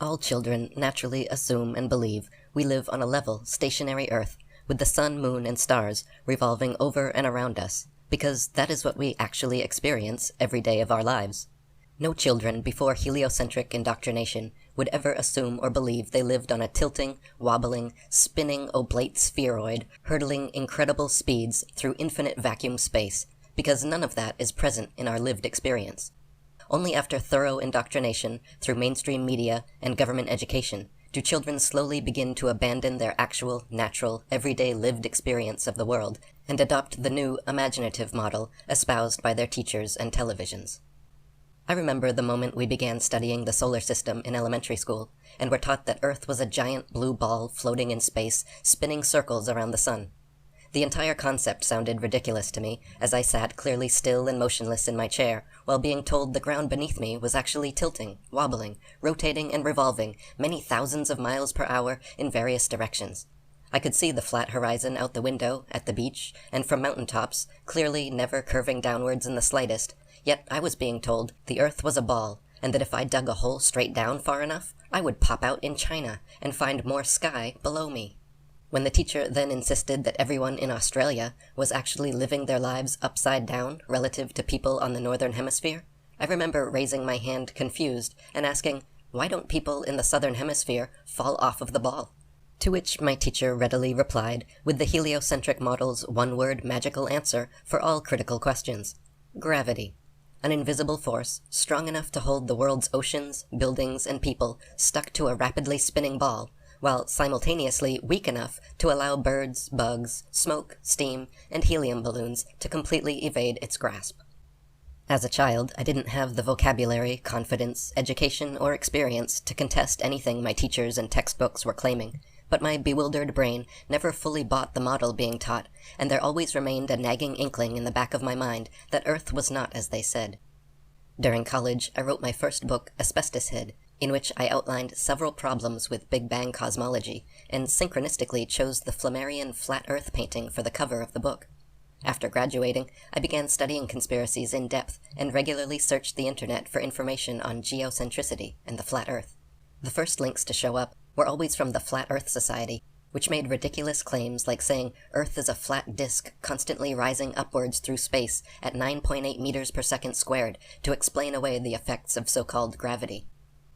All children naturally assume and believe we live on a level, stationary Earth, with the sun, moon, and stars revolving over and around us, because that is what we actually experience every day of our lives. No children before heliocentric indoctrination would ever assume or believe they lived on a tilting, wobbling, spinning oblate spheroid, hurtling incredible speeds through infinite vacuum space, because none of that is present in our lived experience. Only after thorough indoctrination through mainstream media and government education do children slowly begin to abandon their actual, natural, everyday lived experience of the world and adopt the new, imaginative model espoused by their teachers and televisions. I remember the moment we began studying the solar system in elementary school, and were taught that Earth was a giant blue ball floating in space, spinning circles around the sun. The entire concept sounded ridiculous to me, as I sat clearly still and motionless in my chair, while being told the ground beneath me was actually tilting, wobbling, rotating, and revolving many thousands of miles per hour in various directions. I could see the flat horizon out the window, at the beach, and from mountaintops, clearly never curving downwards in the slightest, yet I was being told the Earth was a ball, and that if I dug a hole straight down far enough, I would pop out in China and find more sky below me. When the teacher then insisted that everyone in Australia was actually living their lives upside down relative to people on the Northern Hemisphere, I remember raising my hand confused and asking, why don't people in the Southern Hemisphere fall off of the ball? To which my teacher readily replied with the heliocentric model's one-word magical answer for all critical questions: gravity. An invisible force, strong enough to hold the world's oceans, buildings, and people stuck to a rapidly spinning ball, while simultaneously weak enough to allow birds, bugs, smoke, steam, and helium balloons to completely evade its grasp. As a child, I didn't have the vocabulary, confidence, education, or experience to contest anything my teachers and textbooks were claiming, but my bewildered brain never fully bought the model being taught, and there always remained a nagging inkling in the back of my mind that Earth was not as they said. During college, I wrote my first book, Asbestos Head, in which I outlined several problems with Big Bang cosmology, and synchronistically chose the Flammarion flat Earth painting for the cover of the book. After graduating, I began studying conspiracies in depth and regularly searched the internet for information on geocentricity and the flat Earth. The first links to show up were always from the Flat Earth Society, which made ridiculous claims like saying Earth is a flat disk constantly rising upwards through space at 9.8 meters per second squared to explain away the effects of so-called gravity.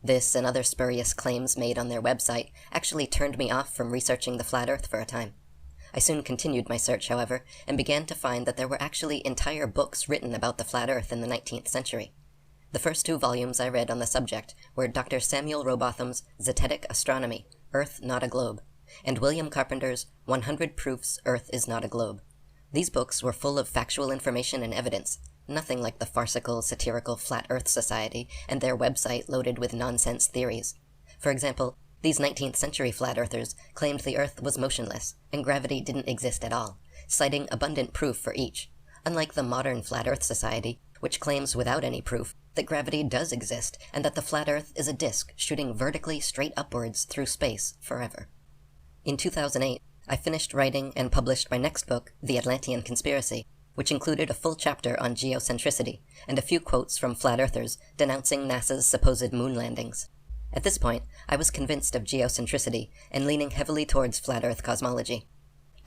This and other spurious claims made on their website actually turned me off from researching the flat Earth for a time. I soon continued my search, however, and began to find that there were actually entire books written about the flat Earth in the 19th century. The first 2 volumes I read on the subject were Dr. Samuel Rowbotham's Zetetic Astronomy, Earth Not a Globe, and William Carpenter's 100 Proofs Earth is Not a Globe. These books were full of factual information and evidence, nothing like the farcical, satirical Flat Earth Society and their website loaded with nonsense theories. For example, these 19th century flat earthers claimed the Earth was motionless and gravity didn't exist at all, citing abundant proof for each, unlike the modern Flat Earth Society, which claims without any proof that gravity does exist and that the flat Earth is a disk shooting vertically straight upwards through space forever. In 2008, I finished writing and published my next book, The Atlantean Conspiracy, which included a full chapter on geocentricity and a few quotes from flat earthers denouncing NASA's supposed moon landings. At this point, I was convinced of geocentricity and leaning heavily towards flat Earth cosmology.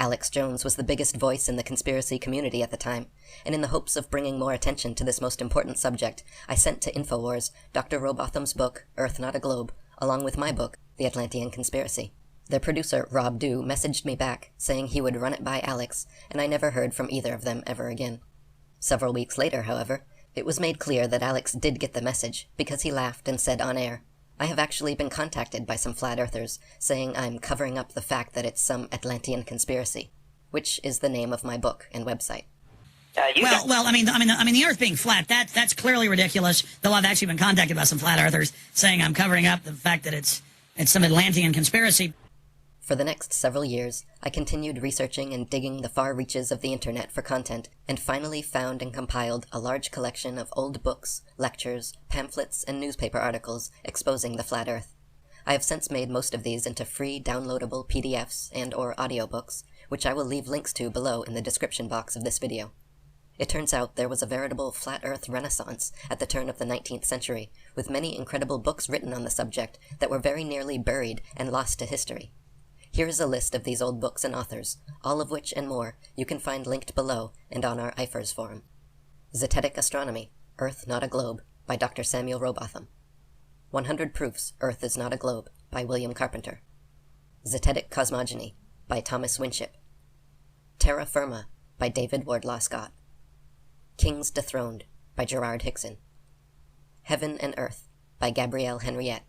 Alex Jones was the biggest voice in the conspiracy community at the time, and in the hopes of bringing more attention to this most important subject, I sent to InfoWars Dr. Rowbotham's book, Earth Not a Globe, along with my book, The Atlantean Conspiracy. Their producer, Rob Dew, messaged me back, saying he would run it by Alex, and I never heard from either of them ever again. Several weeks later, however, it was made clear that Alex did get the message, because he laughed and said on air, I have actually been contacted by some flat earthers, saying I'm covering up the fact that it's some Atlantean conspiracy, which is the name of my book and website. I mean, the Earth being flat, that's clearly ridiculous. Though I've actually been contacted by some flat earthers saying I'm covering up the fact that it's some Atlantean conspiracy. For the next several years, I continued researching and digging the far reaches of the internet for content, and finally found and compiled a large collection of old books, lectures, pamphlets, and newspaper articles exposing the flat Earth. I have since made most of these into free downloadable PDFs and/or audiobooks, which I will leave links to below in the description box of this video. It turns out there was a veritable flat earth renaissance at the turn of the 19th century, with many incredible books written on the subject that were very nearly buried and lost to history. Here is a list of these old books and authors, all of which and more you can find linked below and on our IFERS forum. Zetetic Astronomy, Earth Not a Globe, by Dr. Samuel Rowbotham. 100 Proofs Earth is Not a Globe, by William Carpenter. Zetetic Cosmogony, by Thomas Winship. Terra Firma, by David Wardlaw Scott. Kings Dethroned, by Gerard Hickson. Heaven and Earth, by Gabrielle Henriette.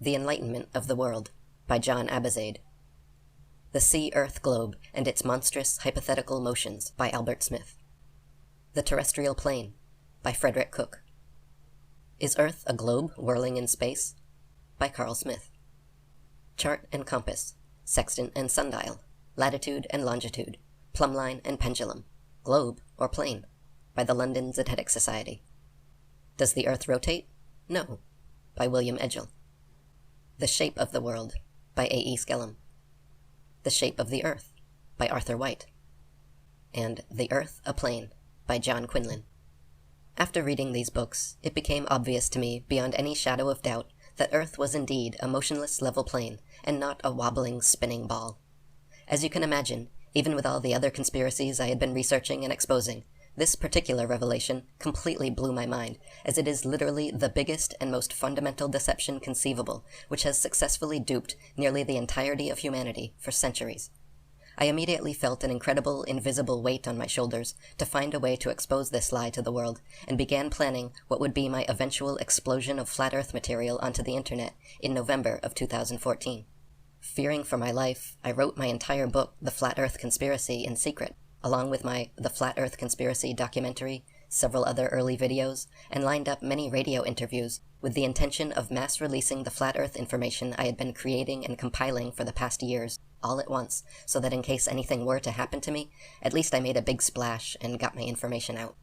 The Enlightenment of the World, by John Abizaid. The Sea-Earth Globe and Its Monstrous Hypothetical Motions, by Albert Smith. The Terrestrial Plane, by Frederick Cook. Is Earth a Globe Whirling in Space? By Carl Smith. Chart and Compass, Sextant and Sundial, Latitude and Longitude, Plumbline and Pendulum, Globe or Plane, by the London Zetetic Society. Does the Earth Rotate? No, by William Edgell. The Shape of the World, by A.E. Skellum. The Shape of the Earth, by Arthur White. And The Earth a Plane, by John Quinlan. After reading these books, it became obvious to me beyond any shadow of doubt that Earth was indeed a motionless level plane and not a wobbling, spinning ball. As you can imagine, even with all the other conspiracies I had been researching and exposing, this particular revelation completely blew my mind, as it is literally the biggest and most fundamental deception conceivable, which has successfully duped nearly the entirety of humanity for centuries. I immediately felt an incredible, invisible weight on my shoulders to find a way to expose this lie to the world, and began planning what would be my eventual explosion of flat earth material onto the internet in November of 2014. Fearing for my life, I wrote my entire book, The Flat Earth Conspiracy, in secret, along with my The Flat Earth Conspiracy documentary, several other early videos, and lined up many radio interviews with the intention of mass releasing the flat earth information I had been creating and compiling for the past years, all at once, so that in case anything were to happen to me, at least I made a big splash and got my information out.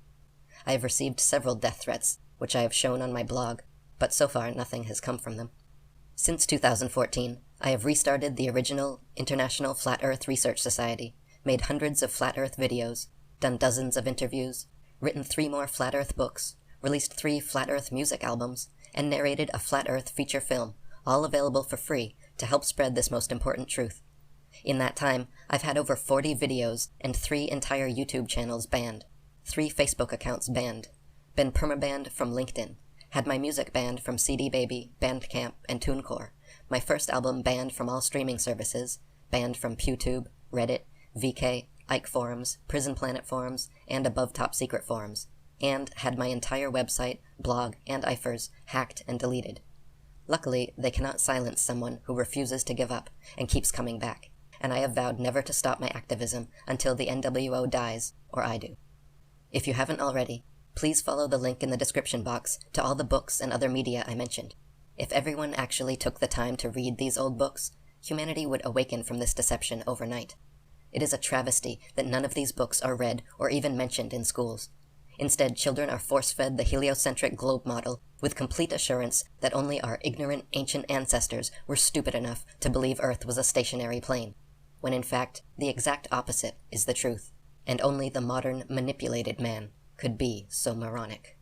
I have received several death threats, which I have shown on my blog, but so far nothing has come from them. Since 2014, I have restarted the original International Flat Earth Research Society, made hundreds of flat earth videos, done dozens of interviews, written 3 more flat earth books, released 3 flat earth music albums, and narrated a flat earth feature film, all available for free to help spread this most important truth. In that time, I've had over 40 videos and 3 entire YouTube channels banned, 3 Facebook accounts banned, been permabanned from LinkedIn, had my music banned from CD Baby, Bandcamp, and TuneCore, my first album banned from all streaming services, banned from PewTube, Reddit, VK, Ike Forums, Prison Planet Forums, and Above Top Secret Forums, and had my entire website, blog, and IFERS hacked and deleted. Luckily, they cannot silence someone who refuses to give up and keeps coming back, and I have vowed never to stop my activism until the NWO dies, or I do. If you haven't already, please follow the link in the description box to all the books and other media I mentioned. If everyone actually took the time to read these old books, humanity would awaken from this deception overnight. It is a travesty that none of these books are read or even mentioned in schools. Instead, children are force-fed the heliocentric globe model with complete assurance that only our ignorant ancient ancestors were stupid enough to believe Earth was a stationary plane, when in fact, the exact opposite is the truth, and only the modern, manipulated man could be so moronic.